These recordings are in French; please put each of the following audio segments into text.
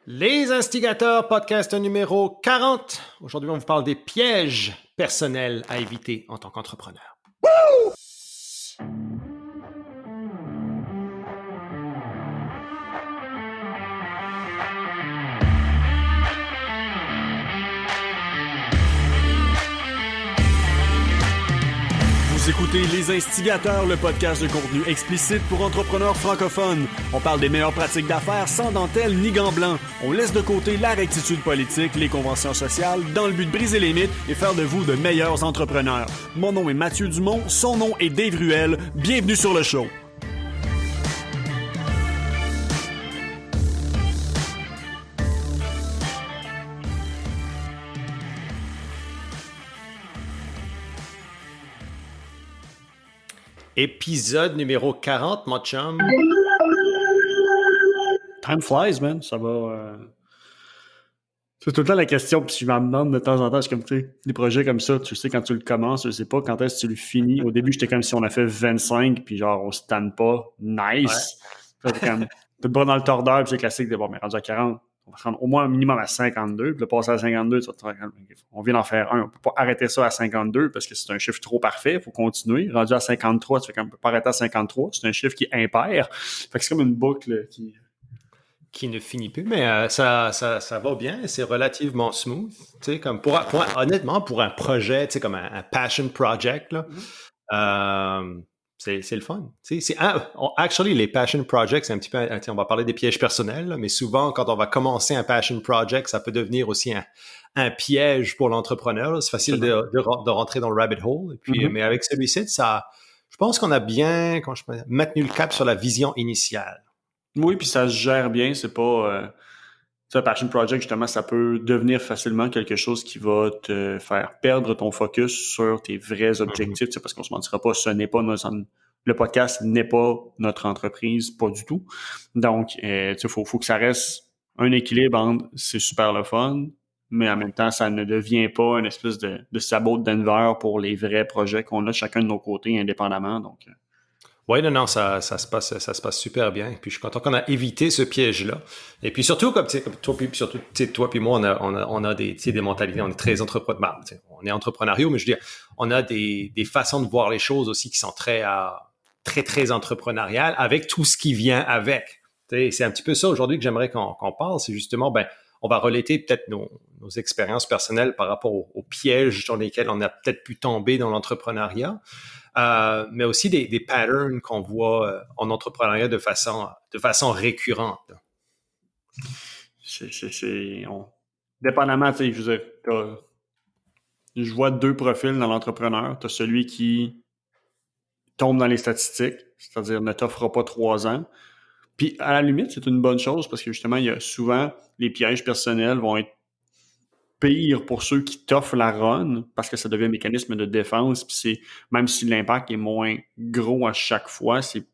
Les Instigateurs, podcast numéro 40. Aujourd'hui, on vous parle des pièges personnels à éviter en tant qu'entrepreneur. Vous écoutez Les Instigateurs, le podcast de contenu explicite pour entrepreneurs francophones. On parle des meilleures pratiques d'affaires sans dentelle ni gants blancs. On laisse de côté la rectitude politique, les conventions sociales, dans le but de briser les mythes et faire de vous de meilleurs entrepreneurs. Mon nom est Mathieu Dumont, son nom est Dave Ruel. Bienvenue sur le show. Épisode numéro 40, mon chum. Time flies, man. Ça va... C'est tout le temps la question, puis je me demande de temps en temps, c'est comme, tu sais, des projets comme ça, tu sais quand tu le commences, tu sais pas quand est-ce que tu le finis. Au début, j'étais comme si on a fait 25, puis genre, on se tanne pas. Nice! Ouais. Fait comme, t'es pas dans le tordeur, puis c'est classique de, bon, mais rendu à 40, on va se rendre au moins un minimum à 52, puis le passer à 52, tu vas te dire, on vient d'en faire un. On peut pas arrêter ça à 52 parce que c'est un chiffre trop parfait, il faut continuer. Rendu à 53, tu fais comme, on peut pas arrêter à 53, c'est un chiffre qui est impair. Fait que c'est comme une boucle qui ne finit plus, mais ça va bien, c'est relativement smooth. Tu sais, comme honnêtement, pour un projet, tu sais, comme un passion project, là, c'est le fun. Tu sais, actually, les passion projects, c'est un petit peu, on va parler des pièges personnels, là, mais souvent, quand on va commencer un passion project, ça peut devenir aussi un piège pour l'entrepreneur, là. C'est facile de rentrer dans le rabbit hole. Et puis, mais avec celui-ci, je pense qu'on a bien maintenu le cap sur la vision initiale. Oui, puis ça se gère bien, c'est pas... un passion project, justement, ça peut devenir facilement quelque chose qui va te faire perdre ton focus sur tes vrais objectifs, parce qu'on se mentira pas, le podcast n'est pas notre entreprise, pas du tout. Donc, faut que ça reste un équilibre entre c'est super le fun, mais en même temps, ça ne devient pas une espèce de sabot de Denver pour les vrais projets qu'on a chacun de nos côtés indépendamment. Donc, oui, non, ça se passe super bien. Puis je suis content qu'on a évité ce piège-là. Et puis surtout, comme toi puis moi, on a des mentalités, on est très entrepreneurs. On est entrepreneuriaux, mais je veux dire, on a des façons de voir les choses aussi qui sont très entrepreneuriales avec tout ce qui vient avec. C'est un petit peu ça aujourd'hui que j'aimerais qu'on parle. C'est justement, on va relater peut-être nos expériences personnelles par rapport aux pièges dans lesquels on a peut-être pu tomber dans l'entrepreneuriat. Mais aussi des patterns qu'on voit en entrepreneuriat de façon récurrente. Dépendamment, tu sais, je veux dire, je vois deux profils dans l'entrepreneur. Tu as celui qui tombe dans les statistiques, c'est-à-dire ne t'offre pas 3 ans. Puis, à la limite, c'est une bonne chose parce que justement, il y a souvent les pièges personnels vont être pire pour ceux qui t'offrent la run parce que ça devient un mécanisme de défense. Puis même si l'impact est moins gros à chaque fois, c'est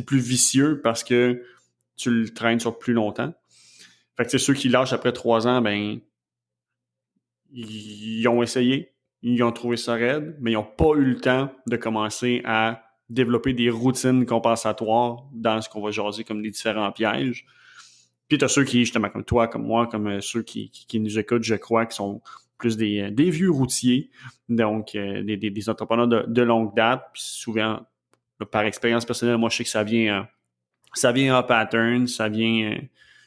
plus vicieux parce que tu le traînes sur plus longtemps. Fait que c'est ceux qui lâchent après 3 ans, ils ont essayé, ils ont trouvé ça raide, mais ils n'ont pas eu le temps de commencer à développer des routines compensatoires dans ce qu'on va jaser comme les différents pièges. Puis t'as ceux qui, justement, comme toi, comme moi, comme ceux qui nous écoutent, je crois, qui sont plus des vieux routiers, donc des entrepreneurs de longue date. Puis souvent, par expérience personnelle, moi, je sais que ça vient en pattern, ça vient,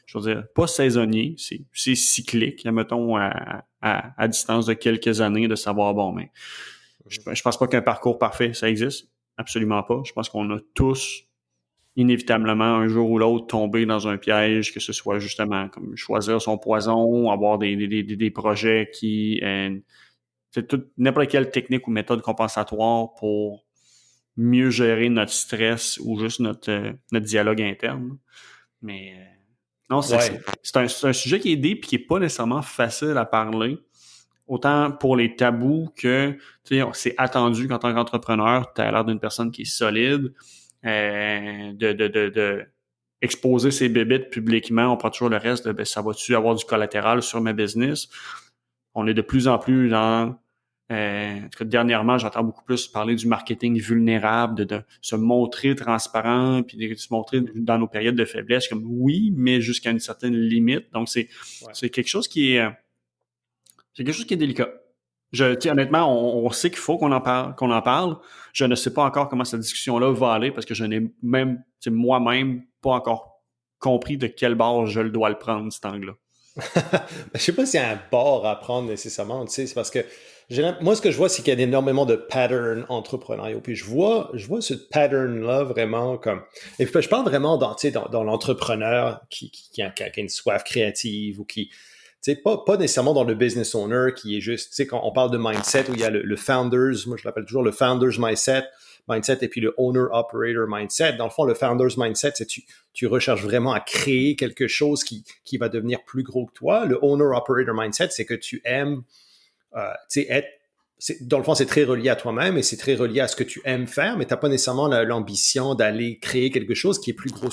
je veux dire, pas saisonnier, c'est cyclique, mettons, à distance de quelques années, de savoir, bon, mais je pense pas qu'un parcours parfait, ça existe. Absolument pas. Je pense qu'on a tous inévitablement, un jour ou l'autre, tomber dans un piège, que ce soit justement comme choisir son poison, avoir des projets qui... c'est n'importe quelle technique ou méthode compensatoire pour mieux gérer notre stress ou juste notre dialogue interne. Mais non, c'est un sujet qui est deep et qui n'est pas nécessairement facile à parler. Autant pour les tabous que c'est attendu qu'en tant qu'entrepreneur, tu as l'air d'une personne qui est solide. De exposer ses bébites publiquement, on prend toujours le reste de ça va-tu avoir du collatéral sur ma business? On est de plus en plus dans En tout cas, dernièrement, j'entends beaucoup plus parler du marketing vulnérable, de se montrer transparent, puis de se montrer dans nos périodes de faiblesse, comme oui, mais jusqu'à une certaine limite. Donc, c'est quelque chose qui est délicat. Honnêtement, on sait qu'il faut qu'on en parle. Je ne sais pas encore comment cette discussion-là va aller parce que je n'ai même, moi-même, pas encore compris de quel bord je le dois le prendre, cet angle-là. Je sais pas s'il y a un bord à prendre nécessairement, tu sais, c'est parce que moi, ce que je vois, c'est qu'il y a énormément de patterns entrepreneuriaux. Puis je vois ce pattern-là vraiment comme... Et puis je parle vraiment dans l'entrepreneur qui a une soif créative ou qui... Tu sais, pas nécessairement dans le business owner qui est juste... Tu sais, quand on parle de mindset où il y a le founders, moi je l'appelle toujours le founders mindset, et puis le owner-operator mindset. Dans le fond, le founder's mindset, c'est tu recherches vraiment à créer quelque chose qui va devenir plus gros que toi. Le owner-operator mindset, c'est que tu aimes être... Dans le fond, c'est très relié à toi-même et c'est très relié à ce que tu aimes faire, mais tu n'as pas nécessairement l'ambition d'aller créer quelque chose qui est plus gros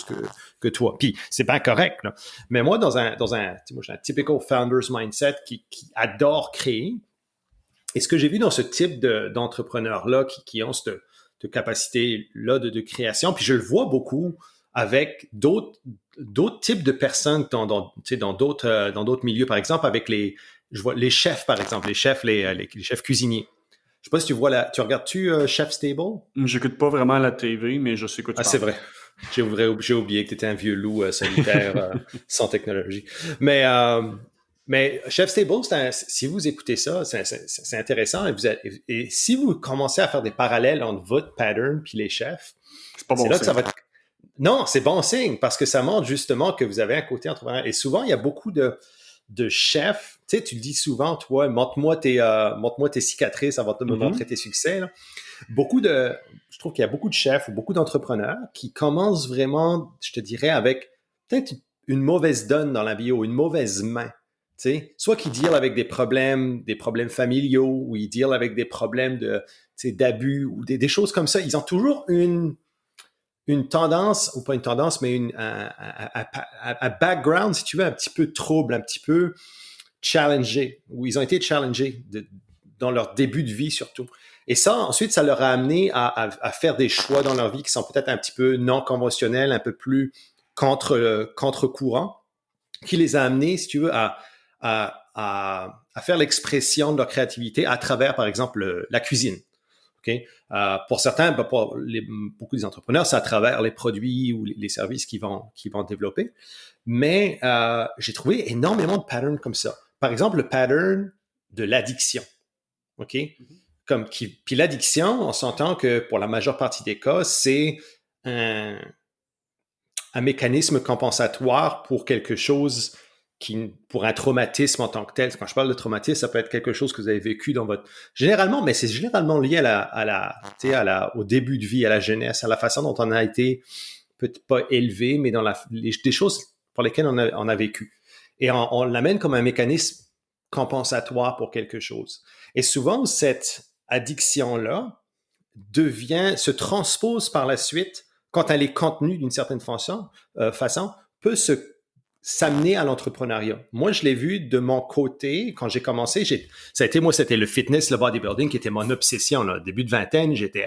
que toi. Puis, c'est pas correct, là. Mais moi, moi, j'ai un typical founder's mindset qui adore créer. Et ce que j'ai vu dans ce type d'entrepreneurs-là qui ont cette capacité-là de création, puis je le vois beaucoup avec d'autres types de personnes dans d'autres milieux, par exemple, avec je vois les chefs, par exemple, les chefs cuisiniers. Je sais pas si tu regardes-tu Chef Stable? J'écoute pas vraiment la TV, mais je sais quoi tu parles. C'est vrai. J'ai oublié que tu étais un vieux loup solitaire sans technologie. Mais Chef Stable, si vous écoutez ça, c'est intéressant. Et si vous commencez à faire des parallèles entre votre pattern puis les chefs, c'est pas bon là que ça va être... Non, c'est bon signe parce que ça montre justement que vous avez un côté entrepreneur. Et souvent, il y a beaucoup de chefs. Tu sais, tu le dis souvent, toi, montre-moi tes cicatrices, ça va te montrer tes succès. Là. Je trouve qu'il y a beaucoup de chefs ou beaucoup d'entrepreneurs qui commencent vraiment, je te dirais, avec peut-être une mauvaise donne dans la vie ou une mauvaise main. Tu sais, soit qu'ils dealent avec des problèmes familiaux ou ils dealent avec des problèmes d'abus ou des choses comme ça. Ils ont toujours une tendance, ou pas une tendance, mais un background, si tu veux, un petit peu trouble, un petit peu challengé, où ils ont été challengés dans leur début de vie surtout. Et ça, ensuite, ça leur a amené à faire des choix dans leur vie qui sont peut-être un petit peu non conventionnels, un peu plus contre-courant, qui les a amenés, si tu veux, à faire l'expression de leur créativité à travers, par exemple, la cuisine. Okay? Pour certains, beaucoup des entrepreneurs, c'est à travers les produits ou les services qu'ils vont développer. Mais j'ai trouvé énormément de patterns comme ça. Par exemple, le pattern de l'addiction. OK? Puis l'addiction, on s'entend que pour la majeure partie des cas, c'est un mécanisme compensatoire pour quelque chose pour un traumatisme en tant que tel. Quand je parle de traumatisme, ça peut être quelque chose que vous avez vécu dans votre... Généralement, mais c'est généralement lié au début de vie, à la jeunesse, à la façon dont on a été, peut-être pas élevé, mais dans des choses pour lesquelles on a vécu. Et on l'amène comme un mécanisme compensatoire pour quelque chose. Et souvent, cette addiction-là se transpose par la suite, quand elle est contenue d'une certaine façon, peut s'amener à l'entrepreneuriat. Moi, je l'ai vu de mon côté, quand j'ai commencé, c'était le fitness, le bodybuilding qui était mon obsession. Là. Début de vingtaine, j'étais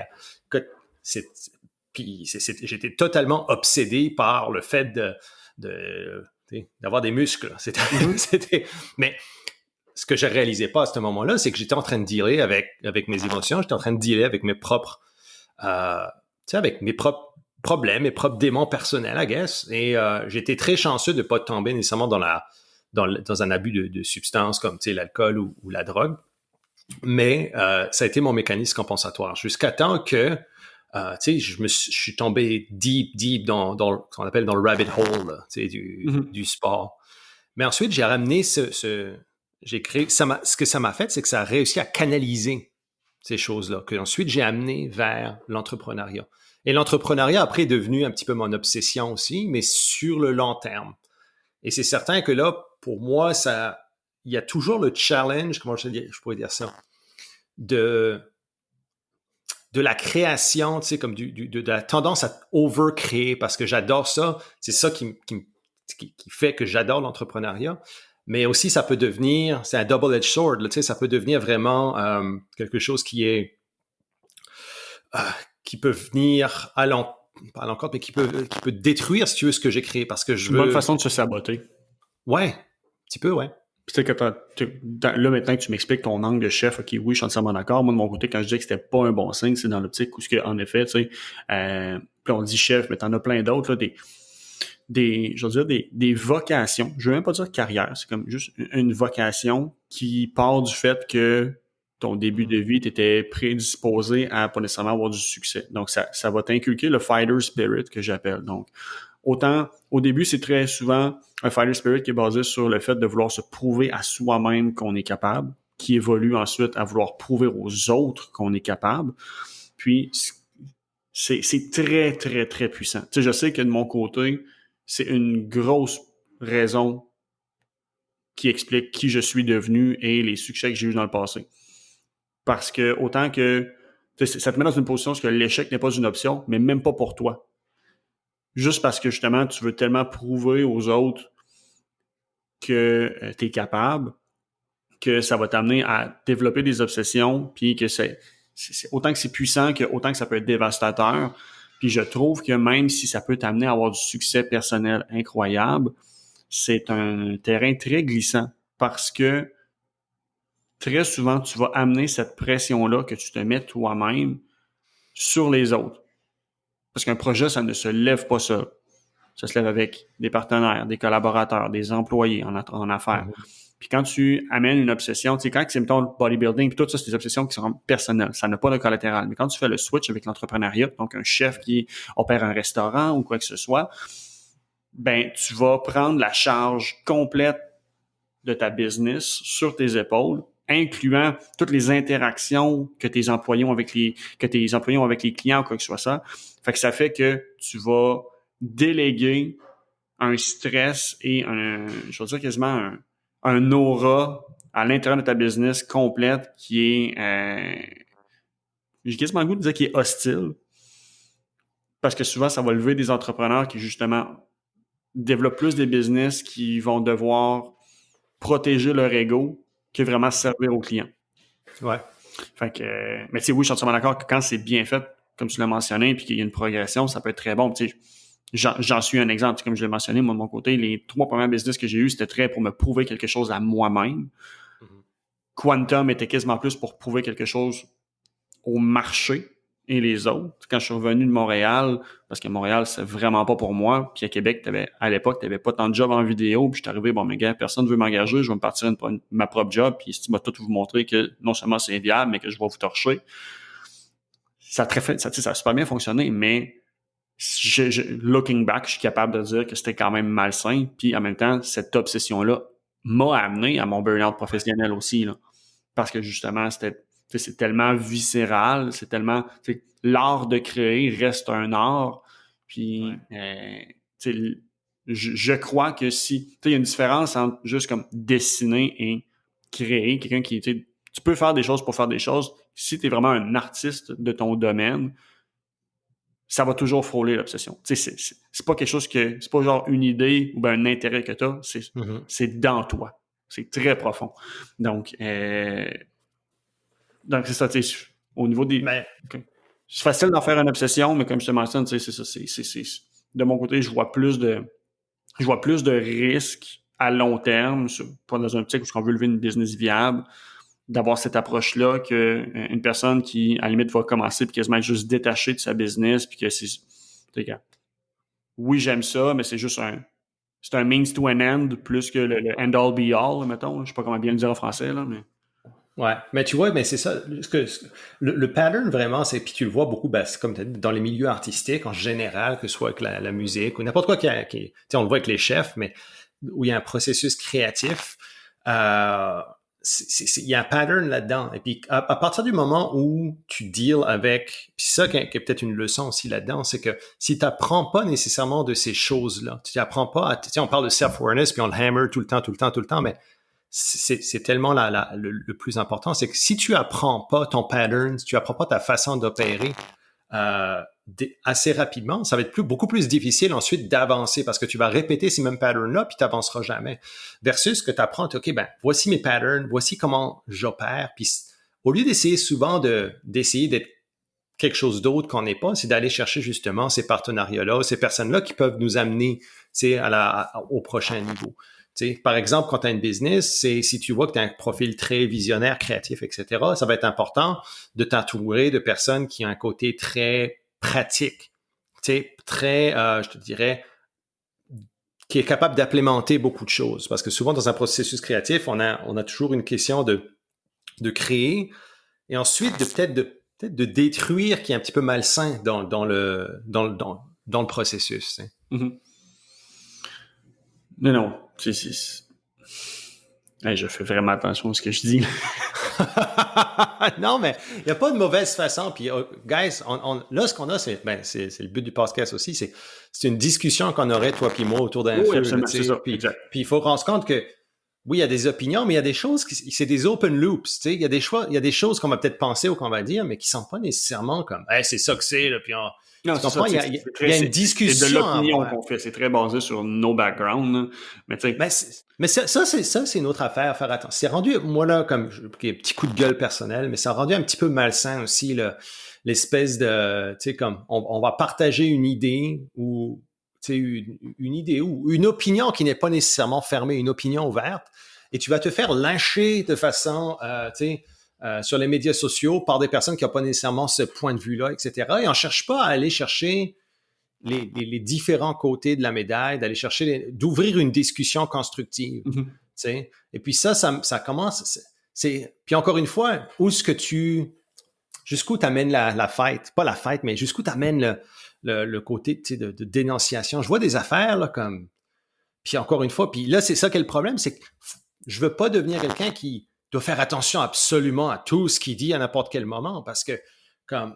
totalement obsédé par le fait d'avoir des muscles. Mais ce que je réalisais pas à ce moment-là, c'est que j'étais en train de dealer avec mes émotions, j'étais en train de dealer avec mes propres problèmes, mes propres démons personnels, I guess. Et j'étais très chanceux de ne pas tomber nécessairement dans un abus de substances comme l'alcool ou la drogue. Mais ça a été mon mécanisme compensatoire. Jusqu'à temps que je suis tombé deep dans ce qu'on appelle dans le rabbit hole là, du sport. Mais ensuite, j'ai ramené j'ai créé... ce que ça m'a fait, c'est que ça a réussi à canaliser ces choses-là, que ensuite j'ai amené vers l'entrepreneuriat. Et l'entrepreneuriat, après, est devenu un petit peu mon obsession aussi, mais sur le long terme. Et c'est certain que là, pour moi, il y a toujours le challenge, comment je pourrais dire ça, de la création, comme de la tendance à over-créer, parce que j'adore ça. C'est ça qui fait que j'adore l'entrepreneuriat. Mais aussi, ça peut devenir, c'est un double-edged sword, là, tu sais, ça peut devenir vraiment quelque chose euh, qui peut venir pas à l'encontre, mais qui peut détruire, si tu veux, ce que j'ai créé, parce que C'est je une bonne veux... façon de se saboter. Ouais, un petit peu, ouais. Puis tu sais, là, maintenant que tu m'expliques ton angle de chef, ok, oui, je suis entièrement d'accord. Moi, de mon côté, quand je dis que c'était pas un bon signe, c'est dans l'optique où, en effet, tu sais, puis on dit chef, mais t'en as plein d'autres, là, je veux dire, des vocations. Je veux même pas dire carrière, c'est comme juste une vocation qui part du fait que ton début de vie, tu étais prédisposé à pas nécessairement avoir du succès. Donc, ça va t'inculquer le fighter spirit que j'appelle. Donc, autant, au début, c'est très souvent un fighter spirit qui est basé sur le fait de vouloir se prouver à soi-même qu'on est capable, qui évolue ensuite à vouloir prouver aux autres qu'on est capable. Puis, c'est très, très, très puissant. Tu sais, je sais que de mon côté, c'est une grosse raison qui explique qui je suis devenu et les succès que j'ai eu dans le passé. Parce que autant que ça te met dans une position où l'échec n'est pas une option, mais même pas pour toi. Juste parce que justement, tu veux tellement prouver aux autres que tu es capable, que ça va t'amener à développer des obsessions, puis que c'est autant que c'est puissant, que autant que ça peut être dévastateur. Puis je trouve que même si ça peut t'amener à avoir du succès personnel incroyable, c'est un terrain très glissant parce que très souvent, tu vas amener cette pression-là que tu te mets toi-même sur les autres. Parce qu'un projet, ça ne se lève pas seul. Ça se lève avec des partenaires, des collaborateurs, des employés en affaires. Puis quand tu amènes une obsession, tu sais, quand c'est, mettons, le bodybuilding, puis tout ça, c'est des obsessions qui sont personnelles. Ça n'a pas de collatéral. Mais quand tu fais le switch avec l'entrepreneuriat, donc un chef qui opère un restaurant ou quoi que ce soit, ben, tu vas prendre la charge complète de ta business sur tes épaules, incluant toutes les interactions que tes employés ont avec les clients ou quoi que ce soit ça. Fait que ça fait que tu vas déléguer un stress et je veux dire quasiment un aura à l'intérieur de ta business complète qui est, j'ai quasiment le goût de dire qui est hostile, parce que souvent, ça va lever des entrepreneurs qui, justement, développent plus des business qui vont devoir protéger leur ego que vraiment servir aux clients. Ouais. Fait que, mais tu sais, oui, je suis entièrement d'accord que quand c'est bien fait, comme tu l'as mentionné, puis qu'il y a une progression, ça peut être très bon. Tu sais, j'en suis un exemple. Comme je l'ai mentionné, moi, de mon côté, les 3 premiers business que j'ai eus, c'était très pour me prouver quelque chose à moi-même. Quantum était quasiment plus pour prouver quelque chose au marché et les autres. Quand je suis revenu de Montréal, parce que Montréal, c'est vraiment pas pour moi, puis à Québec, à l'époque, t'avais pas tant de jobs en vidéo, puis je suis arrivé, bon, mais gars, personne ne veut m'engager, je vais me partir ma propre job, puis tu vas tout vous montrer que non seulement c'est viable, mais que je vais vous torcher. Ça a super bien fonctionné, mais looking back, je suis capable de dire que c'était quand même malsain, puis en même temps, cette obsession-là m'a amené à mon burn-out professionnel aussi, là. Parce que justement, c'est tellement viscéral, c'est tellement, l'art de créer reste un art, puis je crois que si, il y a une différence entre juste comme dessiner et créer, quelqu'un qui, tu peux faire des choses pour faire des choses, si tu es vraiment un artiste de ton domaine, ça va toujours frôler l'obsession. C'est pas quelque chose c'est pas genre une idée ou ben un intérêt que tu as, c'est dans toi. C'est très profond. Donc c'est ça, tu sais, au niveau des... C'est facile d'en faire une obsession, mais comme je te mentionne, tu sais, c'est ça. De mon côté, je vois plus de risques à long terme, pas dans un optique où on veut lever une business viable, d'avoir cette approche-là qu'une personne qui, à la limite, va commencer puis quasiment être juste détachée de sa business, puis que oui, j'aime ça, mais c'est juste un means to an end plus que le end-all be-all, mettons. Je sais pas comment bien le dire en français, là, mais... Ouais, mais tu vois, mais c'est ça. Le pattern vraiment, puis tu le vois beaucoup, c'est comme tu as dit, dans les milieux artistiques en général, que ce soit avec la musique ou n'importe quoi tu sais, on le voit avec les chefs, mais où il y a un processus créatif, il y a un pattern là-dedans. Et puis à partir du moment où tu deals avec, puis ça qui est peut-être une leçon aussi là-dedans, c'est que si tu n'apprends pas nécessairement de ces choses-là, tu n'apprends pas, tu sais, on parle de self-awareness puis on le hammer tout le temps, mais c'est tellement le plus important, c'est que si tu apprends pas ton pattern, si tu apprends pas ta façon d'opérer, assez rapidement, ça va être beaucoup plus difficile ensuite d'avancer parce que tu vas répéter ces mêmes patterns-là puis tu n'avanceras jamais. Versus que tu apprends, OK, ben voici mes patterns, voici comment j'opère. Puis au lieu d'essayer souvent d'essayer d'être quelque chose d'autre qu'on n'est pas, c'est d'aller chercher justement ces partenariats-là, ces personnes-là qui peuvent nous amener au prochain niveau. T'sais, par exemple, quand tu as une business, si tu vois que tu as un profil très visionnaire, créatif, etc., ça va être important de t'entourer de personnes qui ont un côté très pratique, très, je te dirais, qui est capable d'implémenter beaucoup de choses. Parce que souvent, dans un processus créatif, on a toujours une question de créer et ensuite peut-être de détruire qui est un petit peu malsain dans le processus. Mm-hmm. Non, hey, je fais vraiment attention à ce que je dis. Non, mais il n'y a pas de mauvaise façon. Puis, guys, là, ce qu'on a, c'est le but du podcast aussi, c'est une discussion qu'on aurait, toi puis moi, autour d'un feu. Absolument, c'est ça, puis il faut rendre compte que, oui, il y a des opinions, mais il y a des choses, c'est des open loops. Il y a des choses qu'on va peut-être penser ou qu'on va dire, mais qui ne sont pas nécessairement comme, hey, c'est ça que c'est, là, puis non, tu comprends? Il y a une discussion. C'est de l'opinion qu'on fait. C'est très basé sur nos backgrounds. Mais tu sais. Mais ça, c'est une autre affaire à faire attention. C'est rendu, moi, là, comme un petit coup de gueule personnel, mais ça a rendu un petit peu malsain aussi, là, l'espèce de, tu sais, comme, on va partager une idée ou, tu sais, une idée ou une opinion qui n'est pas nécessairement fermée, une opinion ouverte, et tu vas te faire lyncher de façon, tu sais, sur les médias sociaux par des personnes qui n'ont pas nécessairement ce point de vue-là, etc. Et on ne cherche pas à aller chercher les différents côtés de la médaille, d'aller chercher, d'ouvrir une discussion constructive. Mm-hmm. Et puis ça commence, puis encore une fois, jusqu'où t'amènes la fête, pas la fête, mais jusqu'où t'amènes le côté de dénonciation. Je vois des affaires là, comme, puis encore une fois, puis là, c'est ça qui est le problème, c'est que je veux pas devenir quelqu'un qui doit faire attention absolument à tout ce qu'il dit à n'importe quel moment, parce que comme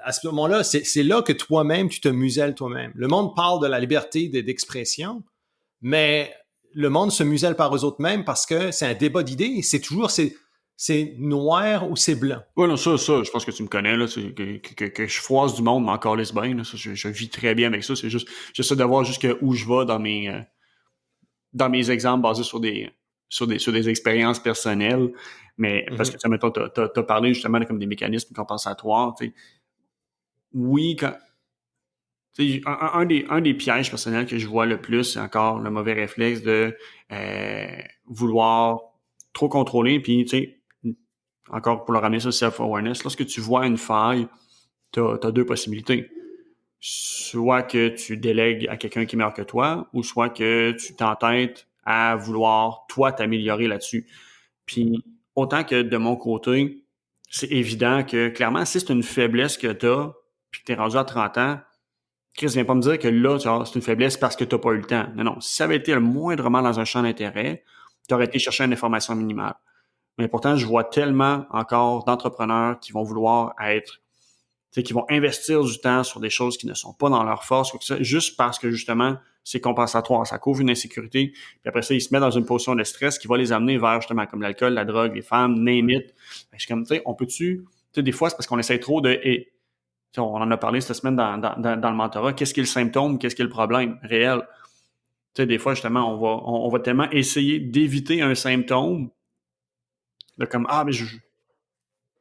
à ce moment-là, c'est là que toi-même, tu te muselles toi-même. Le monde parle de la liberté d'expression, mais le monde se muselle par eux autres mêmes parce que c'est un débat d'idées. C'est toujours, c'est noir ou c'est blanc. Oui, non, ça, je pense que tu me connais, là, que je froisse du monde, mais encore les bien, là, ça, je vis très bien avec ça. C'est juste, j'essaie de voir jusqu'où je vais dans mes exemples basés sur des expériences personnelles. Mais parce que, mettons, t'as parlé justement de, comme des mécanismes compensatoires, tu sais. Oui, un des pièges personnels que je vois le plus, c'est encore le mauvais réflexe de vouloir trop contrôler. Puis, tu sais, encore pour le ramener ça au self-awareness, lorsque tu vois une faille, t'as deux possibilités. Soit que tu délègues à quelqu'un qui est meilleur que toi, ou soit que tu t'entêtes à vouloir, toi, t'améliorer là-dessus. Puis, autant que de mon côté, c'est évident que, clairement, si c'est une faiblesse que t'as, puis que t'es rendu à 30 ans, Chris, viens pas me dire que là, c'est une faiblesse parce que t'as pas eu le temps. Non. Si ça avait été le moindrement dans un champ d'intérêt, t'aurais été chercher une information minimale. Mais pourtant, je vois tellement encore d'entrepreneurs qui vont vouloir être, qui vont investir du temps sur des choses qui ne sont pas dans leur force, ou ça, juste parce que justement, c'est compensatoire. Ça couvre une insécurité. Puis après ça, ils se mettent dans une position de stress qui va les amener vers justement comme l'alcool, la drogue, les femmes, name it. Je suis comme, tu sais, on peut-tu, des fois, c'est parce qu'on essaie trop de, on en a parlé cette semaine dans le mentorat. Qu'est-ce qui est le symptôme? Qu'est-ce qui est le problème réel? Tu sais, des fois, justement, on va tellement essayer d'éviter un symptôme, de comme, mais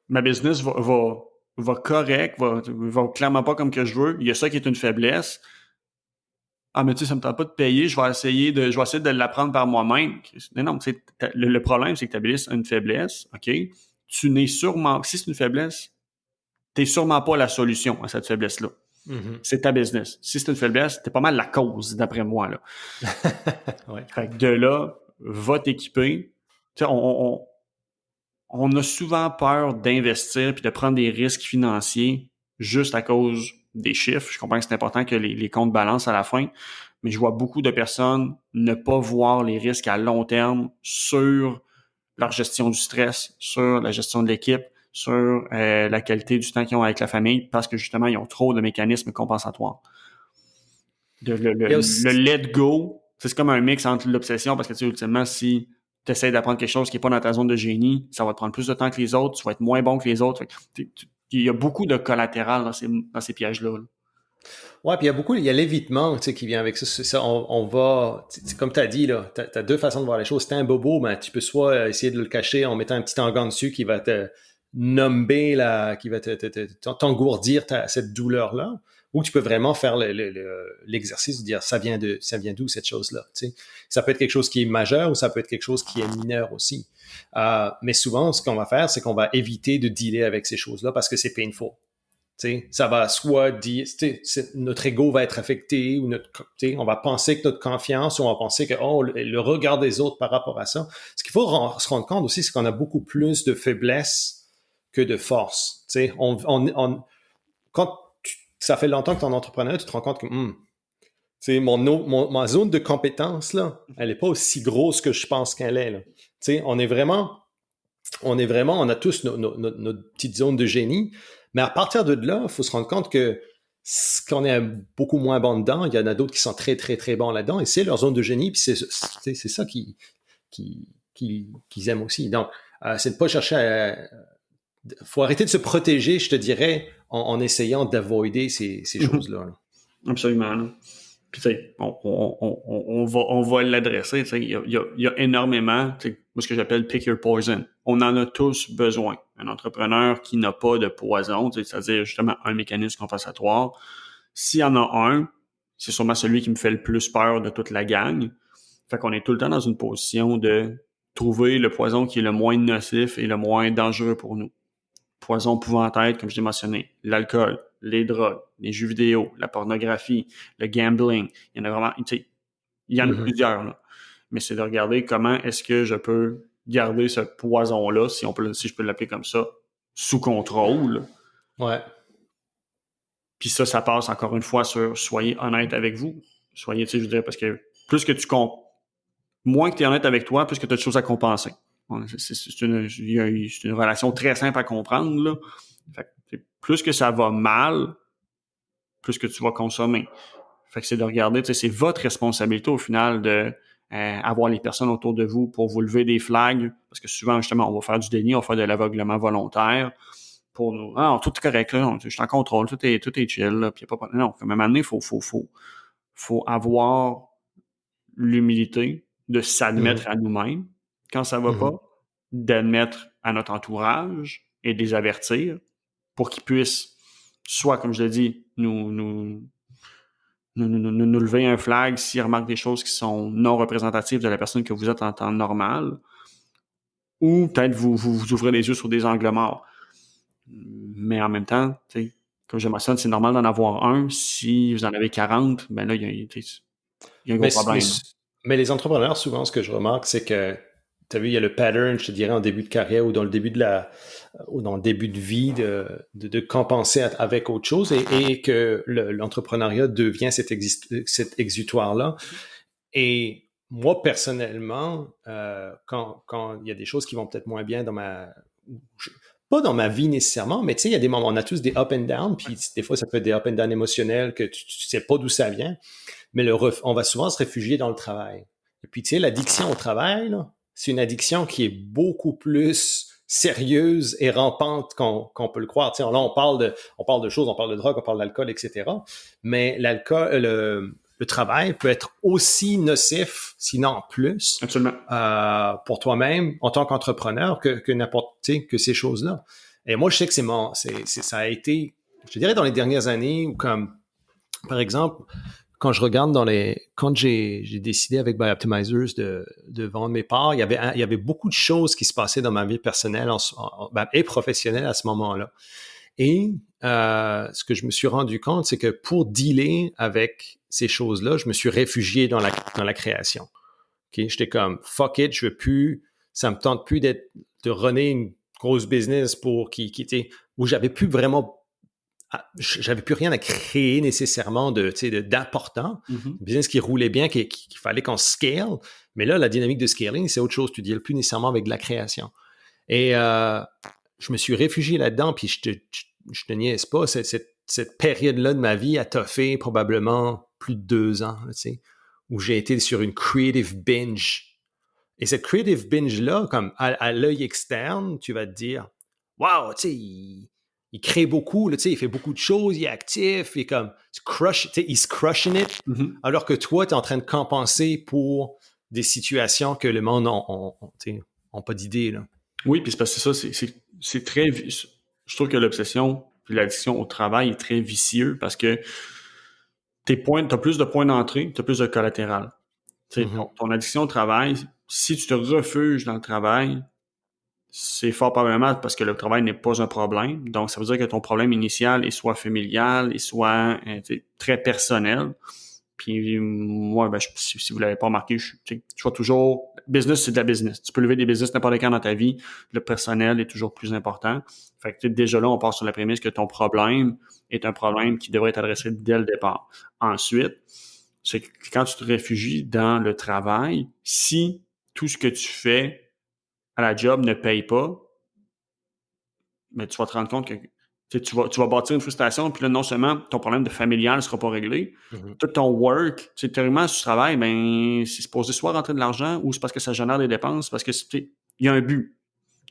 ma business va correct, va clairement pas comme que je veux. Il y a ça qui est une faiblesse. Mais tu sais, ça me tente pas de payer, je vais essayer de l'apprendre par moi-même. Non, tu sais, le problème, c'est que ta business a une faiblesse, OK? Tu n'es sûrement, si c'est une faiblesse, t'es sûrement pas la solution à cette faiblesse-là. Mm-hmm. C'est ta business. Si c'est une faiblesse, t'es pas mal la cause, d'après moi, là. Ouais. Fait que de là, va t'équiper. Tu sais, on a souvent peur d'investir puis de prendre des risques financiers juste à cause des chiffres. Je comprends que c'est important que les comptes balancent à la fin, mais je vois beaucoup de personnes ne pas voir les risques à long terme sur leur gestion du stress, sur la gestion de l'équipe, sur la qualité du temps qu'ils ont avec la famille, parce que justement, ils ont trop de mécanismes compensatoires. Le let go, c'est comme un mix entre l'obsession, parce que tu sais, ultimement, si tu essaies d'apprendre quelque chose qui n'est pas dans ta zone de génie, ça va te prendre plus de temps que les autres, tu vas être moins bon que les autres. Il y a beaucoup de collatéral dans ces pièges-là. Ouais, puis il y a l'évitement, tu sais, qui vient avec ça. On va, comme tu as dit, là, t'as deux façons de voir les choses. Si t'es un bobo, ben, tu peux soit essayer de le cacher en mettant un petit angan dessus qui va te number, qui va t'engourdir cette douleur-là, ou tu peux vraiment faire l'exercice de dire ça vient d'où cette chose-là, tu sais. Ça peut être quelque chose qui est majeur ou ça peut être quelque chose qui est mineur aussi. Mais souvent, ce qu'on va faire, c'est qu'on va éviter de dealer avec ces choses-là parce que c'est painful. T'sais, ça va soit dire, notre ego va être affecté ou on va penser que notre confiance ou on va penser que le regard des autres par rapport à ça. Ce qu'il faut se rendre compte aussi, c'est qu'on a beaucoup plus de faiblesse que de force. Quand ça fait longtemps que tu es en entrepreneur, tu te rends compte que ma zone de compétence, là, elle n'est pas aussi grosse que je pense qu'elle est. Là. On a tous notre petite zone de génie, mais à partir de là, il faut se rendre compte que qu'on est beaucoup moins bon dedans, il y en a d'autres qui sont très, très, très bons là-dedans, et c'est leur zone de génie, puis c'est ça qu'ils aiment aussi. Donc, c'est de ne pas chercher à... faut arrêter de se protéger, je te dirais, en essayant d'avoider ces choses-là. Là. Absolument. Là. Puis, tu sais, on va l'adresser. Il y a énormément, ce que j'appelle pick your poison. On en a tous besoin. Un entrepreneur qui n'a pas de poison, c'est-à-dire justement un mécanisme compensatoire, s'il y en a un, c'est sûrement celui qui me fait le plus peur de toute la gang. Fait qu'on est tout le temps dans une position de trouver le poison qui est le moins nocif et le moins dangereux pour nous. Poison pouvant être, comme je l'ai mentionné, l'alcool, les drogues, les jeux vidéo, la pornographie, le gambling. Il y en a vraiment, il y en a plusieurs, là. Mais c'est de regarder comment est-ce que je peux garder ce poison-là, si je peux l'appeler comme ça, sous contrôle. Ouais. Puis ça passe encore une fois sur soyez honnête avec vous. Soyez, je veux dire, parce que plus que moins que tu es honnête avec toi, plus que tu as de choses à compenser. C'est une relation très simple à comprendre, là. Fait que, plus que ça va mal, plus que tu vas consommer. Fait que c'est de regarder, c'est votre responsabilité au final de avoir les personnes autour de vous pour vous lever des flags, parce que souvent, justement, on va faire du déni, on va faire de l'aveuglement volontaire pour nous. Ah, tout est correct, là, je suis en contrôle, tout est chill, là, puis y a pas... Non, à un moment donné, faut avoir l'humilité de s'admettre à nous-mêmes quand ça va pas, d'admettre à notre entourage et de les avertir pour qu'ils puissent, soit, comme je l'ai dit, nous lever un flag s'ils remarquent des choses qui sont non représentatives de la personne que vous êtes en temps normal, ou peut-être vous ouvrez les yeux sur des angles morts. Mais en même temps, comme je mentionne, c'est normal d'en avoir un. Si vous en avez 40, ben là, il y a un gros problème. Mais les entrepreneurs, souvent, ce que je remarque, c'est que tu as vu, il y a le pattern, je te dirais, en début de carrière ou dans le début de vie de compenser avec autre chose et que l'entrepreneuriat devient cet exutoire-là. Et moi, personnellement, quand il y a des choses qui vont peut-être moins bien pas dans ma vie nécessairement, mais tu sais, il y a des moments, on a tous des up and down, puis des fois, ça peut être des up and down émotionnels que tu sais pas d'où ça vient, mais on va souvent se réfugier dans le travail. Et puis, tu sais, l'addiction au travail, là, c'est une addiction qui est beaucoup plus sérieuse et rampante qu'on peut le croire. Tu sais, là, on parle de choses, on parle de drogue, on parle d'alcool, etc. Mais l'alcool, le travail peut être aussi nocif, sinon plus, pour toi-même en tant qu'entrepreneur que n'importe, que ces choses-là. Et moi, je sais que ça a été, je dirais, dans les dernières années, ou comme, par exemple, quand je regarde quand j'ai décidé avec Bioptimizers de vendre mes parts, il y avait beaucoup de choses qui se passaient dans ma vie personnelle et professionnelle à ce moment-là. Et ce que je me suis rendu compte, c'est que pour dealer avec ces choses-là, je me suis réfugié dans la création. Okay? J'étais comme fuck it, je veux plus, ça me tente plus de runner une grosse business où j'avais plus rien à créer nécessairement d'important. Un business qui roulait bien, qu'il fallait qu'on scale. Mais là, la dynamique de scaling, c'est autre chose. Tu deals plus nécessairement avec de la création. Et je me suis réfugié là-dedans, puis je te niaise pas. Cette période-là de ma vie a toffé probablement plus de 2 ans, où j'ai été sur une creative binge. Et cette creative binge-là, comme à l'œil externe, tu vas te dire, wow, tu sais, il crée beaucoup, là, il fait beaucoup de choses, il est actif, il est comme, he's crushing it, alors que toi, tu es en train de compenser pour des situations que le monde n'a pas d'idée, là. Oui, puis c'est parce que c'est très... Je trouve que l'obsession puis l'addiction au travail est très vicieux parce que t'as plus de points d'entrée, t'as plus de collatéral. Ton addiction au travail, si tu te refuges dans le travail, c'est fort probablement parce que le travail n'est pas un problème. Donc, ça veut dire que ton problème initial est soit familial, est soit très personnel. Puis moi, si vous l'avez pas remarqué, je vois toujours... Business, c'est de la business. Tu peux lever des business n'importe quand dans ta vie. Le personnel est toujours plus important. Fait que déjà là, on part sur la prémisse que ton problème est un problème qui devrait être adressé dès le départ. Ensuite, c'est que quand tu te réfugies dans le travail, si tout ce que tu fais à la job ne paye pas, mais tu vas te rendre compte que tu vas bâtir une frustration, puis là, non seulement ton problème de familial ne sera pas réglé, tout ton work, théoriquement, si tu travailles, ben, c'est supposé soit rentrer de l'argent ou c'est parce que ça génère des dépenses, parce que il y a un but.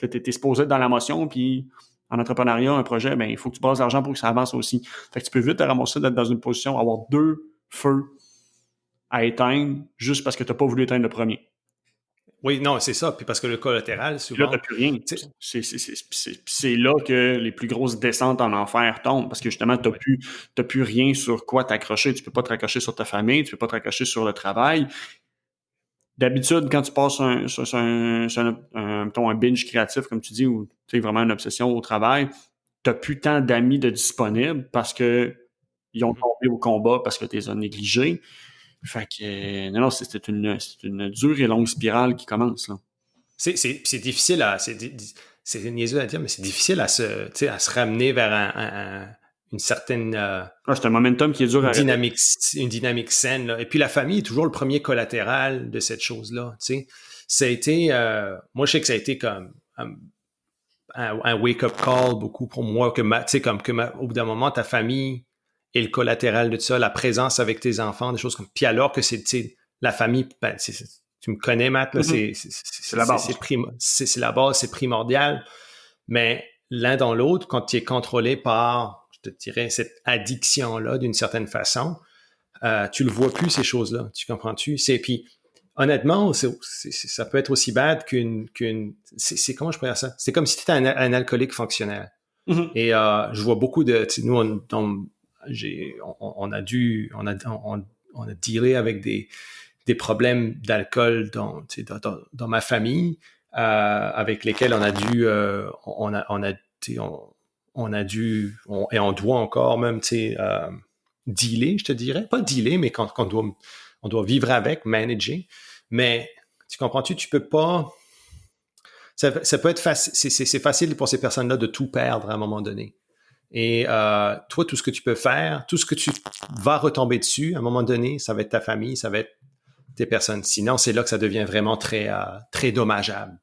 Tu es supposé être dans la motion, puis en entrepreneuriat, un projet, ben, il faut que tu bases l'argent pour que ça avance aussi. Fait que tu peux vite te ramasser d'être dans une position, avoir deux feux à éteindre juste parce que tu n'as pas voulu éteindre le premier. Oui, non, c'est ça. Puis parce que le collatéral, Puis là, souvent... t'as plus rien. C'est là que les plus grosses descentes en enfer tombent, parce que justement, t'as plus rien sur quoi t'accrocher. Tu peux pas te raccrocher sur ta famille, tu peux pas te raccrocher sur le travail. D'habitude, quand tu passes un binge créatif, comme tu dis, ou tu sais, vraiment une obsession au travail, t'as plus tant d'amis de disponibles parce que ils ont tombé au combat parce que tu les as négligés. Fait que, non, c'est une dure et longue spirale qui commence, là. C'est difficile à... C'est niaiseux à dire, mais c'est difficile à se ramener vers une certaine C'est un momentum qui est dur à arrêter. une dynamique saine, là. Et puis la famille est toujours le premier collatéral de cette chose-là. Ça a été... moi, je sais que ça a été comme un wake-up call beaucoup pour moi, au bout d'un moment, ta famille est le collatéral de tout ça, la présence avec tes enfants, des choses comme... Puis alors que c'est la famille... Ben, tu me connais, Matt, là, c'est la base. C'est la base, c'est primordial. Mais l'un dans l'autre, quand tu es contrôlé par, je te dirais, cette addiction-là, d'une certaine façon, tu le vois plus, ces choses-là. Tu comprends-tu? Puis, honnêtement, ça peut être aussi bad c'est comment je pourrais dire ça? C'est comme si tu étais un alcoolique fonctionnel. Et je vois beaucoup de... Nous, on a dealé avec des problèmes d'alcool dans ma famille, avec lesquels on a dû, et on doit encore même, dealer, je te dirais. Pas dealer, mais quand on doit vivre avec, manager. Mais tu comprends-tu, tu peux pas... Ça peut être facile, c'est facile pour ces personnes-là de tout perdre à un moment donné. Et toi, tout ce que tu peux faire, tout ce que tu vas retomber dessus, à un moment donné, ça va être ta famille, ça va être tes personnes. Sinon, c'est là que ça devient vraiment très, très dommageable.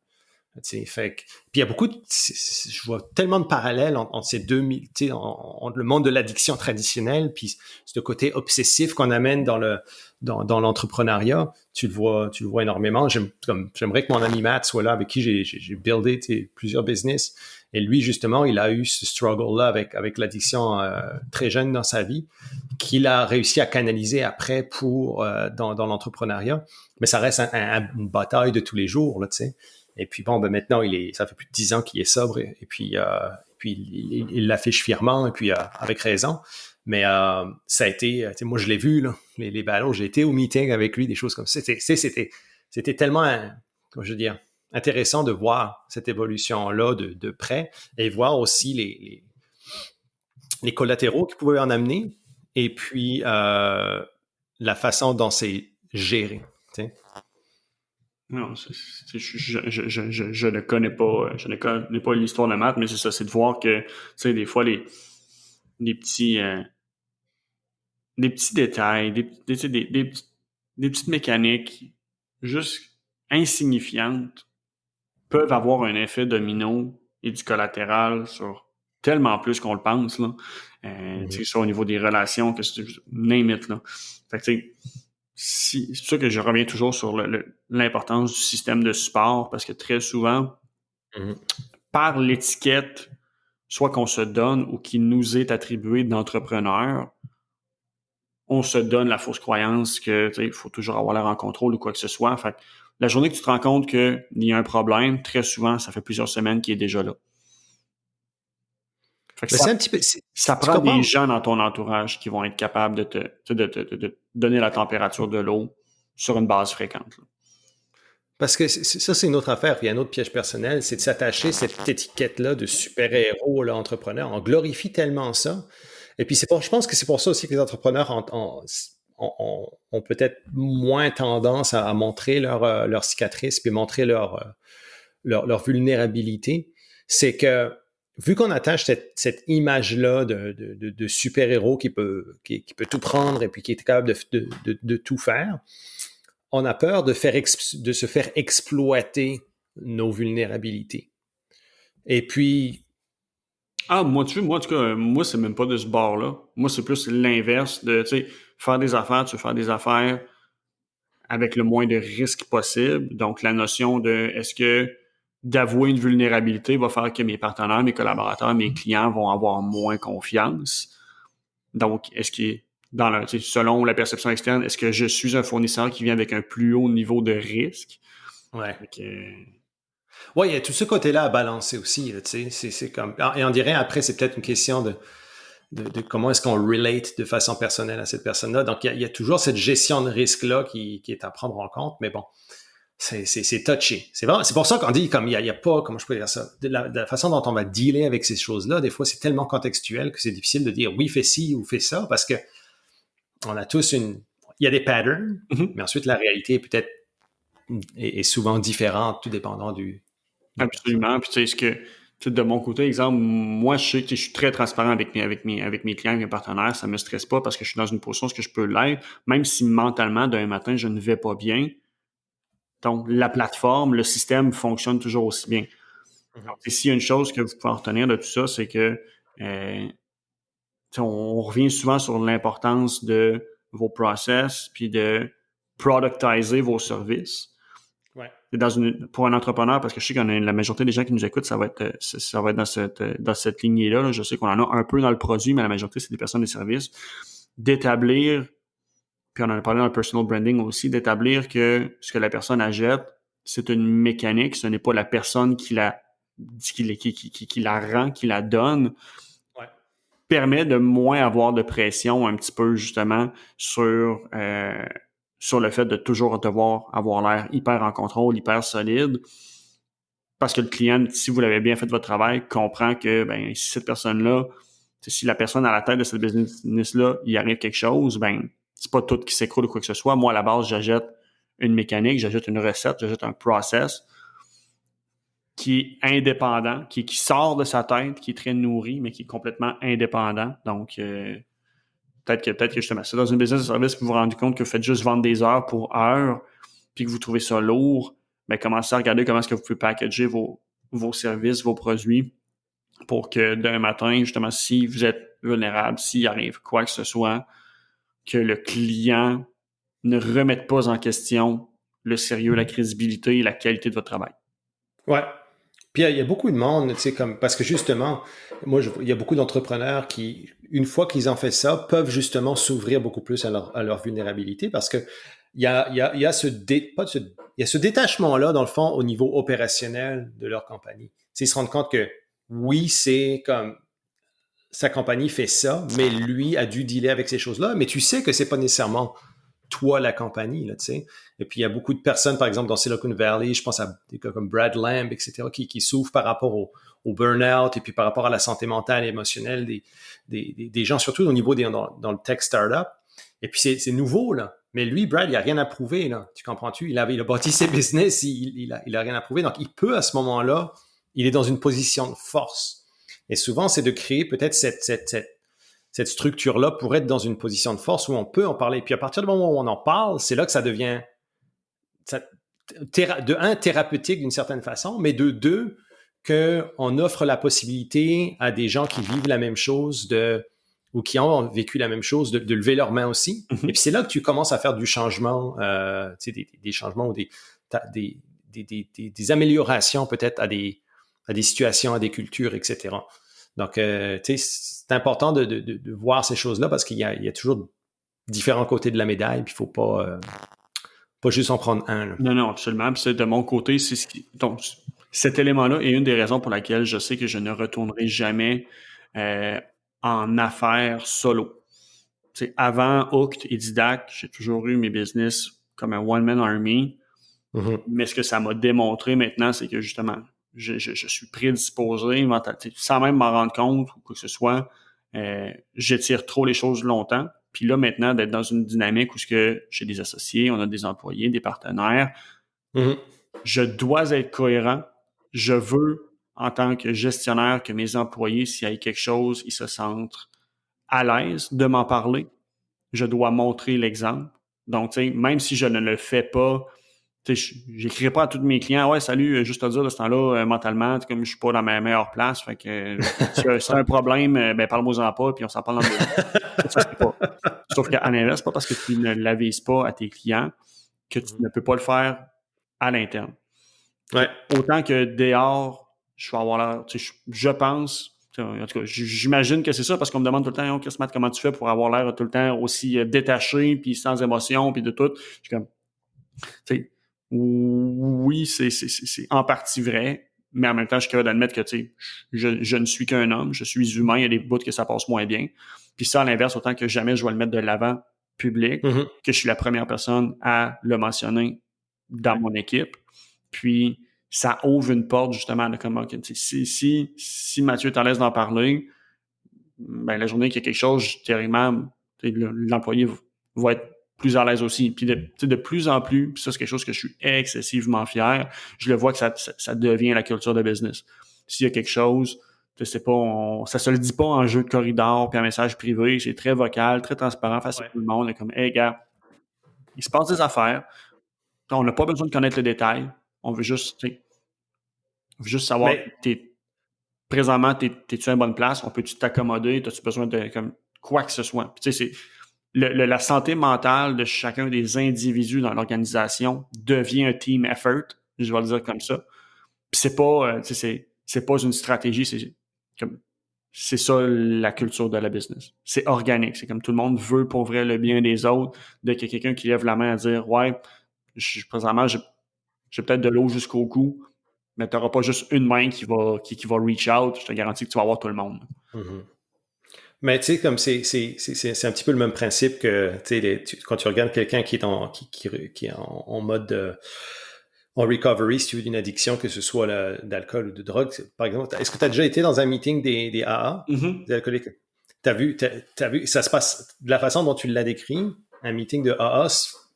Fait que, puis il y a beaucoup je vois tellement de parallèles entre ces deux, entre le monde de l'addiction traditionnelle puis ce côté obsessif qu'on amène dans l'entrepreneuriat. Tu le vois énormément. J'aimerais que mon ami Matt soit là, avec qui j'ai buildé plusieurs business. Et lui, justement, il a eu ce struggle-là avec l'addiction très jeune dans sa vie, qu'il a réussi à canaliser après dans l'entrepreneuriat. Mais ça reste une bataille de tous les jours, là, tu sais. Et puis bon, ben maintenant, ça fait plus de 10 ans qu'il est sobre, et puis il l'affiche fièrement, et puis avec raison. Mais ça a été, moi je l'ai vu, là, les ballons, j'ai été au meeting avec lui, des choses comme ça. C'était tellement, comment je veux dire, intéressant de voir cette évolution-là de près, et voir aussi les collatéraux qu'il pouvait en amener, et puis la façon dont c'est géré. T'sais. Non, je ne connais pas, je ne connais pas l'histoire de Matt, mais c'est ça, c'est de voir que, tu sais, des fois, les petits détails, des petites mécaniques juste insignifiantes peuvent avoir un effet domino et du collatéral sur tellement plus qu'on le pense, là. Tu sais, soit au niveau des relations, que c'est name it, là. Fait que, tu sais, c'est pour ça que je reviens toujours sur l'importance du système de support, parce que très souvent, par l'étiquette soit qu'on se donne ou qui nous est attribué d'entrepreneur, on se donne la fausse croyance que il faut toujours avoir l'air en contrôle ou quoi que ce soit. Fait que la journée que tu te rends compte qu'il y a un problème, très souvent, ça fait plusieurs semaines qu'il est déjà là. Fait que Mais c'est un petit peu. ça Tu prend des comprends? gens dans ton entourage qui vont être capables de te donner la température de l'eau sur une base fréquente, là. Parce que ça, c'est une autre affaire. Puis il y a un autre piège personnel, c'est de s'attacher cette étiquette-là de super-héros, là, entrepreneur. On glorifie tellement ça. Et puis, je pense que c'est pour ça aussi que les entrepreneurs ont peut-être moins tendance à montrer leur cicatrices puis montrer leur vulnérabilité. C'est que, vu qu'on attache cette image-là de super-héros qui peut tout prendre et puis qui est capable de tout faire, on a peur de se faire exploiter nos vulnérabilités. Et puis, Ah, moi, en tout cas, moi, c'est même pas de ce bord-là. Moi, c'est plus l'inverse de, faire des affaires, tu veux faire des affaires avec le moins de risques possible. Donc, la notion de est-ce que d'avouer une vulnérabilité va faire que mes partenaires, mes collaborateurs, mes clients vont avoir moins confiance. Donc, est-ce que selon la perception externe, est-ce que je suis un fournisseur qui vient avec un plus haut niveau de risque? ouais. Que... Ouais, il y a tout ce côté-là à balancer aussi, là, tu sais. C'est comme, et on dirait après, c'est peut-être une question de comment est-ce qu'on relate de façon personnelle à cette personne-là. Donc, il y a toujours cette gestion de risque-là qui est à prendre en compte, mais bon, c'est touché. C'est pour ça qu'on dit, comme, il y a pas, comment je peux dire ça, de la façon dont on va dealer avec ces choses-là, des fois, c'est tellement contextuel que c'est difficile de dire oui, fais ci ou fais ça, parce que on a tous il y a des patterns, Mhm. mais ensuite, la réalité est souvent différente, tout dépendant de la personne. Absolument. Puis, de mon côté, exemple, moi, je sais que je suis très transparent avec mes clients, mes partenaires. Ça me stresse pas parce que je suis dans une position où je peux l'être, même si mentalement, d'un matin, je ne vais pas bien. Donc, la plateforme, le système fonctionne toujours aussi bien. Mhm. Donc, s'il y a une chose que vous pouvez en retenir de tout ça, c'est que euh, on revient souvent sur l'importance de vos process puis de productiser vos services. Ouais. Pour un entrepreneur, parce que je sais qu'on a la majorité des gens qui nous écoutent, ça va être dans cette lignée-là. Là. Je sais qu'on en a un peu dans le produit, mais la majorité, c'est des personnes des services. D'établir, puis on en a parlé dans le personal branding aussi, d'établir que ce que la personne achète, c'est une mécanique, ce n'est pas la personne qui la rend, qui la donne, Ouais. permet de moins avoir de pression un petit peu justement sur le fait de toujours devoir avoir l'air hyper en contrôle, hyper solide. Parce que le client, si vous l'avez bien fait votre travail, comprend que ben, si cette personne-là, si la personne à la tête de cette business-là, il arrive quelque chose, ben, c'est pas tout qui s'écroule ou quoi que ce soit. Moi, à la base, j'achète une mécanique, j'achète une recette, j'achète un process qui est indépendant, qui sort de sa tête, qui est très nourri, mais qui est complètement indépendant. Donc, peut-être que justement, c'est dans une business de service que vous vous rendez compte que vous faites juste vendre des heures pour heure, puis que vous trouvez ça lourd, ben commencez à regarder comment est-ce que vous pouvez packager vos services, vos produits, pour que d'un matin, justement, si vous êtes vulnérable, s'il arrive quoi que ce soit, que le client ne remette pas en question le sérieux, la crédibilité et la qualité de votre travail. Ouais. Puis il y a beaucoup de monde, tu sais, comme, parce que justement, il y a beaucoup d'entrepreneurs qui, une fois qu'ils ont fait ça, peuvent justement s'ouvrir beaucoup plus à leur vulnérabilité parce que il y a il y a ce détachement-là, dans le fond, au niveau opérationnel de leur compagnie. Tu sais, ils se rendent compte que oui, c'est comme, sa compagnie fait ça, mais lui a dû dealer avec ces choses-là, mais tu sais que c'est pas nécessairement toi la compagnie, là, tu sais. Et puis, il y a beaucoup de personnes, par exemple, dans Silicon Valley, je pense à des gars comme Brad Lamb, etc., qui souffrent par rapport au burn-out et puis par rapport à la santé mentale et émotionnelle des gens, surtout au niveau dans le tech startup. Et puis, c'est nouveau, là. Mais lui, Brad, il a rien à prouver, là. Tu comprends-tu? Il a bâti ses business, il a rien à prouver. Donc, il peut, à ce moment-là, il est dans une position de force. Et souvent, c'est de créer peut-être cette structure-là pour être dans une position de force où on peut en parler. Puis à partir du moment où on en parle, c'est là que ça devient, de un, thérapeutique d'une certaine façon, mais de deux, qu'on offre la possibilité à des gens qui vivent la même chose ou qui ont vécu la même chose de lever leurs mains aussi. Mm-hmm. Et puis c'est là que tu commences à faire du changement, des changements ou des améliorations peut-être à des situations, à des cultures, etc. Donc, c'est important de voir ces choses-là parce qu'il y a toujours différents côtés de la médaille, puis il faut pas juste en prendre un. Là. Non, absolument. Puis de mon côté, donc, cet élément-là est une des raisons pour laquelle je sais que je ne retournerai jamais en affaires solo. T'sais, avant Hooked et Didac, j'ai toujours eu mes business comme un one-man army. Mm-hmm. Mais ce que ça m'a démontré maintenant, c'est que justement, je suis prédisposé, sans même m'en rendre compte ou quoi que ce soit, j'étire trop les choses longtemps. Puis là, maintenant, d'être dans une dynamique où j'ai des associés, on a des employés, des partenaires, Mm-hmm. je dois être cohérent. Je veux, en tant que gestionnaire, que mes employés, s'il y a quelque chose, ils se sentent à l'aise de m'en parler. Je dois montrer l'exemple. Donc, tu sais, même si je ne le fais pas, tu sais, j'écrirai pas à tous mes clients, ouais, salut, juste à dire de ce temps-là, mentalement, comme je suis pas dans ma meilleure place, fait que si c'est un problème, ben parle-moi-en pas, puis on s'en parle dans 2 ans. Ça se fait pas. Sauf qu'à l'inverse, pas parce que tu ne l'avises pas à tes clients que tu ne peux pas le faire à l'interne. Ouais. Autant que dehors, je vais avoir l'air, tu sais, je pense, en tout cas, j'imagine que c'est ça parce qu'on me demande tout le temps, oh, Chris Matt, comment tu fais pour avoir l'air tout le temps aussi détaché, puis sans émotion, puis de tout. Je suis comme, tu sais, oui, c'est en partie vrai, mais en même temps, je suis capable d'admettre que, tu sais, je ne suis qu'un homme, je suis humain, il y a des bouts que ça passe moins bien. Puis ça, à l'inverse, autant que jamais je vais le mettre de l'avant public, Mm-hmm. que je suis la première personne à le mentionner dans mon équipe. Puis ça ouvre une porte justement de comment, si Mathieu t'en laisse d'en parler, ben la journée qu'il y a quelque chose, théoriquement, l'employé va être plus à l'aise aussi. Puis de plus en plus, puis ça, c'est quelque chose que je suis excessivement fier, je le vois que ça devient la culture de business. S'il y a quelque chose, c'est pas, ça se le dit pas en jeu de corridor puis en message privé, c'est très vocal, très transparent face à tout le monde. Comme, hey, gars, il se passe des affaires, on n'a pas besoin de connaître le détail, on veut juste savoir, Mais présentement, t'es-tu à une bonne place, on peut-tu t'accommoder, as-tu besoin de comme quoi que ce soit. Puis, tu sais, c'est la santé mentale de chacun des individus dans l'organisation devient un team effort, je vais le dire comme ça. Puis c'est pas, c'est pas une stratégie, c'est ça la culture de la business. C'est organique, c'est comme tout le monde veut pour vrai le bien des autres, de qu'il y ait quelqu'un qui lève la main à dire ouais, présentement j'ai peut-être de l'eau jusqu'au cou, mais tu n'auras pas juste une main qui va reach out. Je te garantis que tu vas avoir tout le monde. Mm-hmm. Mais tu sais, comme c'est un petit peu le même principe que quand tu regardes quelqu'un qui est en mode en recovery, si tu veux, d'une addiction, que ce soit d'alcool ou de drogue. Par exemple, est-ce que tu as déjà été dans un meeting des AA, Mm-hmm. des alcooliques? T'as vu, ça se passe de la façon dont tu l'as décrit, un meeting de AA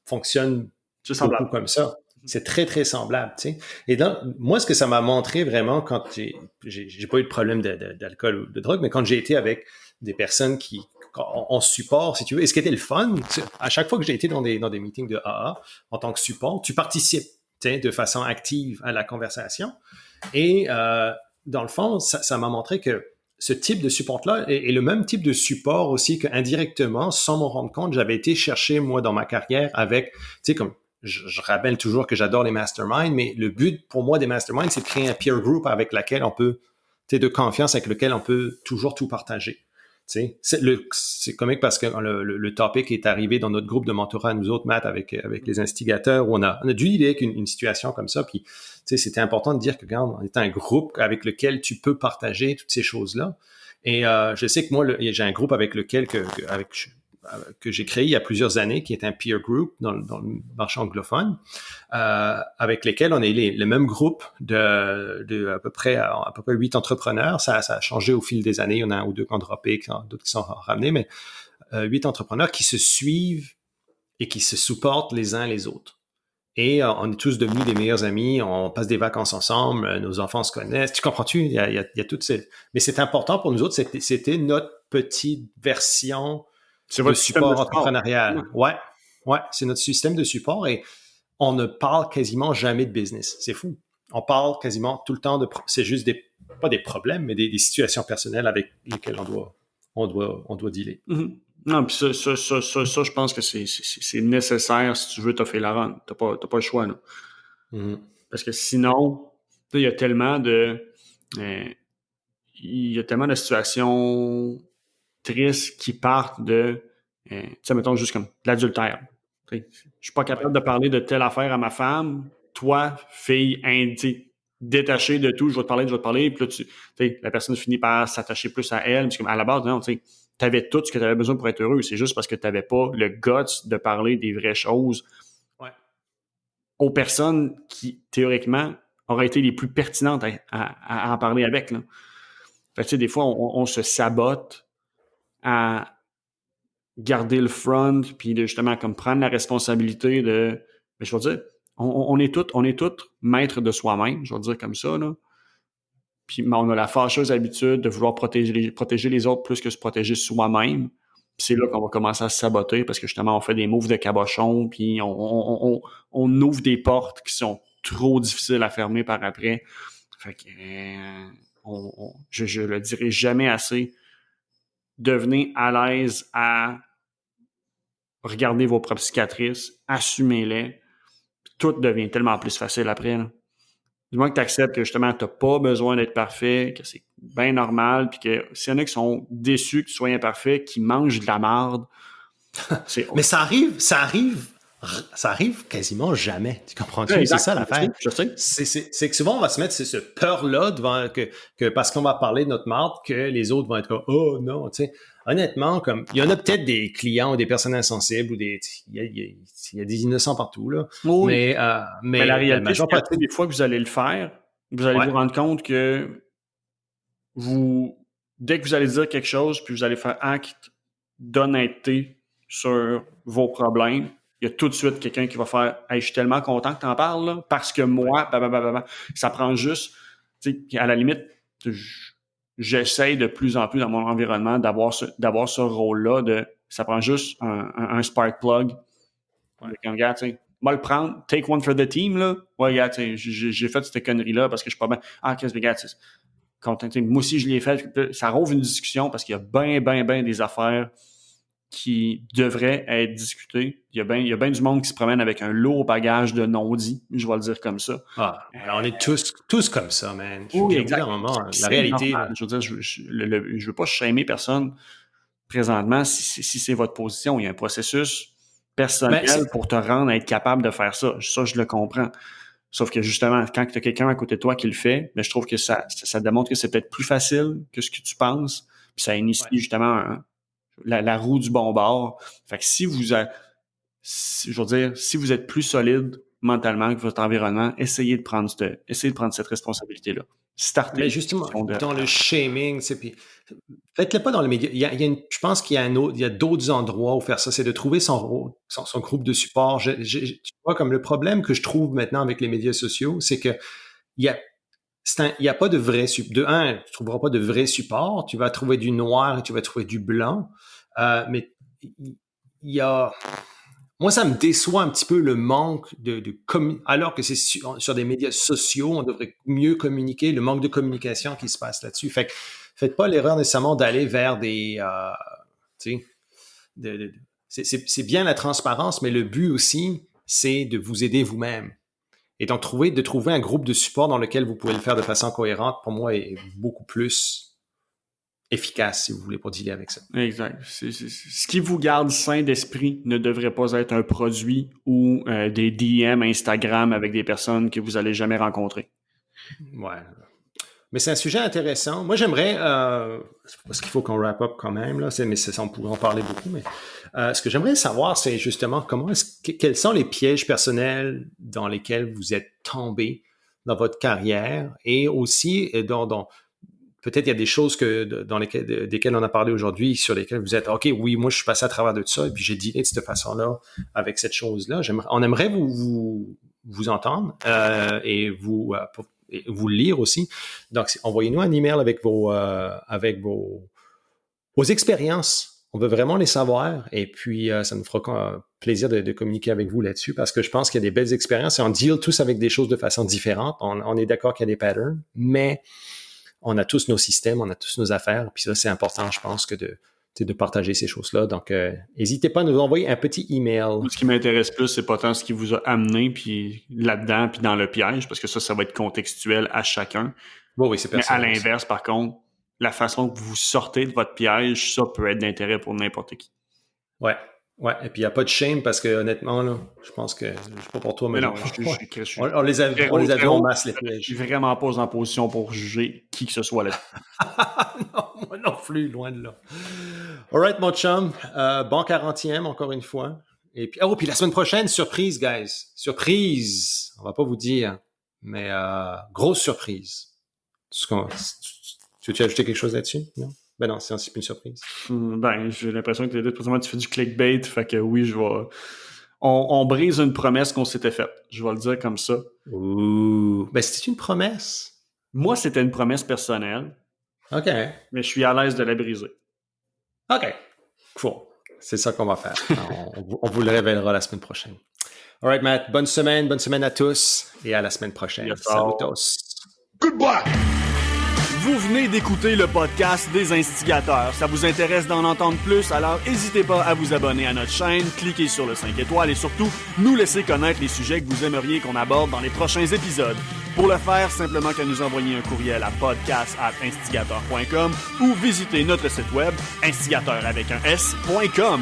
fonctionne beaucoup comme ça. C'est très, très semblable, tu sais. Et donc, moi, ce que ça m'a montré vraiment quand j'ai pas eu de problème d'alcool ou de drogue, mais quand j'ai été avec des personnes qui, en support, si tu veux, et ce qui était le fun, à chaque fois que j'ai été dans des meetings de AA, en tant que support, tu participes, tu sais, de façon active à la conversation. Et, dans le fond, ça m'a montré que ce type de support-là est le même type de support aussi qu'indirectement, sans m'en rendre compte, j'avais été chercher, moi, dans ma carrière avec, tu sais, comme, je rappelle toujours que j'adore les masterminds, mais le but pour moi des masterminds, c'est de créer un peer group avec lequel on peut, tu sais, de confiance avec lequel on peut toujours tout partager. Tu sais, c'est comique parce que le topic est arrivé dans notre groupe de mentorat, nous autres, Matt, avec les instigateurs, où on a dû lider avec une situation comme ça, puis tu sais, c'était important de dire que, regarde, on est un groupe avec lequel tu peux partager toutes ces choses-là. Et je sais que moi, j'ai un groupe avec lequel que j'ai créé il y a plusieurs années, qui est un peer group dans le marché anglophone, avec lesquels on est le même groupe de à peu près 8 entrepreneurs. Ça a changé au fil des années. Il y en a un ou deux qui ont droppé, d'autres qui sont ramenés, mais 8 entrepreneurs qui se suivent et qui se supportent les uns les autres. Et on est tous devenus des meilleurs amis, on passe des vacances ensemble, nos enfants se connaissent. Tu comprends-tu? Il y a toutes ces... Mais c'est important pour nous autres, c'était notre petite version de support entrepreneurial. Ouais, c'est notre système de support et on ne parle quasiment jamais de business. C'est fou. On parle quasiment tout le temps c'est juste pas des problèmes, mais des situations personnelles avec lesquelles on doit dealer. Mm-hmm. Non, puis ça, je pense que c'est nécessaire si tu veux t'offrir la run. T'as pas le choix, là. Mm-hmm. Parce que sinon, il y a tellement de... il y a tellement de situations tristes qui partent de, tu sais, mettons juste comme de l'adultère. Je suis pas capable de parler de telle affaire à ma femme. Toi, fille, détachée de tout, je vais te parler, puis là, la personne finit par s'attacher plus à elle, parce qu'à la base, non, tu avais tout ce que tu avais besoin pour être heureux. C'est juste parce que tu n'avais pas le guts de parler des vraies choses aux personnes qui, théoriquement, auraient été les plus pertinentes à en parler avec. Là. Fait que, des fois, on se sabote à garder le front, puis de justement comme prendre la responsabilité de. Mais je veux dire, on est tous maîtres de soi-même, je vais dire comme ça, là. Puis on a la fâcheuse habitude de vouloir protéger les autres plus que se protéger soi-même. Puis c'est là qu'on va commencer à se saboter parce que justement, on fait des moves de cabochon, puis on ouvre des portes qui sont trop difficiles à fermer par après. Fait que je le dirai jamais assez. Devenez à l'aise à regarder vos propres cicatrices, assumez-les. Tout devient tellement plus facile après. Là. Du moins que tu acceptes que justement, tu n'as pas besoin d'être parfait, que c'est bien normal, puis que s'il y en a qui sont déçus que tu sois imparfait, qui mangent de la marde, c'est... Mais ça arrive quasiment jamais. Tu comprends-tu? Ouais, c'est ça l'affaire. Je sais. C'est que souvent, on va se mettre ce peur-là devant que parce qu'on va parler de notre marde, que les autres vont être comme, oh non, tu sais. Honnêtement, comme, il y en a peut-être des clients ou des personnes insensibles ou il y a des innocents partout, là. Oui. Mais la réalité, c'est que des fois que vous allez le faire, vous allez vous rendre compte que dès que vous allez dire quelque chose, puis vous allez faire acte d'honnêteté sur vos problèmes, il y a tout de suite quelqu'un qui va faire « Hey, je suis tellement content que tu en parles, là, parce que moi, ça prend juste... » À la limite, j'essaye de plus en plus dans mon environnement d'avoir ce rôle-là ça prend juste un spark plug. Un gars, tu sais, moi le prendre, take one for the team, là. Ouais, gars, tu sais, j'ai fait cette connerie-là parce que je suis pas bien. Ah, qu'est-ce que gars, tu sais, moi aussi, je l'ai fait. Ça rouvre une discussion parce qu'il y a bien des affaires qui devraient être discutées. Il y a bien du monde qui se promène avec un lourd bagage de non-dit, je vais le dire comme ça. Alors on est tous comme ça, man. Oui, exact. La réalité. Je veux dire, je veux pas shamer personne présentement si c'est votre position. Il y a un processus personnel pour te rendre à être capable de faire ça. Ça, je le comprends. Sauf que justement, quand tu as quelqu'un à côté de toi qui le fait, je trouve que ça démontre que c'est peut-être plus facile que ce que tu penses. Puis ça initie justement la roue du bon bord. Fait que si vous êtes plus solide mentalement que votre environnement, essayez de prendre cette responsabilité-là. Mais justement, dans le shaming, faites-le pas dans le média. Je pense qu'il y a d'autres endroits où faire ça, c'est de trouver son groupe de support. Tu vois, comme le problème que je trouve maintenant avec les médias sociaux, c'est que il y a pas de vrai support. De un, tu trouveras pas de vrai support. Tu vas trouver du noir et tu vas trouver du blanc. Mais il y a... Moi, ça me déçoit un petit peu le manque alors que c'est sur des médias sociaux, on devrait mieux communiquer, le manque de communication qui se passe là-dessus. Fait que faites pas l'erreur nécessairement d'aller vers des... c'est bien la transparence, mais le but aussi, c'est de vous aider vous-même. Et donc, de trouver un groupe de support dans lequel vous pouvez le faire de façon cohérente, pour moi, est beaucoup plus efficace, si vous voulez, pour dealer avec ça. Exact. Ce qui vous garde sain d'esprit ne devrait pas être un produit ou des DM Instagram avec des personnes que vous allez jamais rencontrer. Ouais. Mais c'est un sujet intéressant. Moi, j'aimerais, parce qu'il faut qu'on wrap up quand même, là, mais on pourrait en parler beaucoup, mais ce que j'aimerais savoir, c'est justement quels sont les pièges personnels dans lesquels vous êtes tombé dans votre carrière et aussi peut-être il y a des choses desquelles on a parlé aujourd'hui, sur lesquelles vous êtes, OK, oui, moi, je suis passé à travers de ça, et puis j'ai dealé de cette façon-là, avec cette chose-là. On aimerait vous entendre et vous lire aussi. Donc, envoyez-nous un email avec vos expériences. On veut vraiment les savoir, et puis ça nous fera plaisir de communiquer avec vous là-dessus, parce que je pense qu'il y a des belles expériences, et on deal tous avec des choses de façon différente. On est d'accord qu'il y a des patterns, mais on a tous nos systèmes, on a tous nos affaires. Puis ça, c'est important, je pense, que de partager ces choses-là. Donc, n'hésitez pas à nous envoyer un petit email. Ce qui m'intéresse plus, c'est pas tant ce qui vous a amené puis là-dedans, puis dans le piège, parce que ça va être contextuel à chacun. Oui, c'est personnel. Mais à l'inverse, par contre, la façon que vous sortez de votre piège, ça peut être d'intérêt pour n'importe qui. Ouais. Ouais, et puis il n'y a pas de shame parce que honnêtement, là, je pense que, je sais pas pour toi, mais non, on les a vus en masse, les pièges. Je suis vraiment pas en position pour juger qui que ce soit là. Non, moi non plus, loin de là. All right, mon chum. Bon 40e, encore une fois. Et puis, puis la semaine prochaine, surprise, guys. Surprise. On va pas vous dire, mais grosse surprise. Tu veux-tu ajouter quelque chose là-dessus? Non? Ben non, c'est plus une surprise. Ben, j'ai l'impression que tu fais du clickbait, fait que oui, je vais... On brise une promesse qu'on s'était faite. Je vais le dire comme ça. Ouh. Ben, c'était une promesse. Moi, c'était une promesse personnelle. OK. Mais je suis à l'aise de la briser. OK. Cool. C'est ça qu'on va faire. on vous le révélera la semaine prochaine. All right, Matt. Bonne semaine à tous et à la semaine prochaine. Yes, Salutos. Goodbye! Vous venez d'écouter le podcast des Instigateurs. Ça vous intéresse d'en entendre plus? Alors n'hésitez pas à vous abonner à notre chaîne, cliquez sur le 5 étoiles et surtout, nous laisser connaître les sujets que vous aimeriez qu'on aborde dans les prochains épisodes. Pour le faire, simplement qu'à nous envoyer un courriel à podcast@instigateur.com ou visiter notre site web instigateur avec un s.com.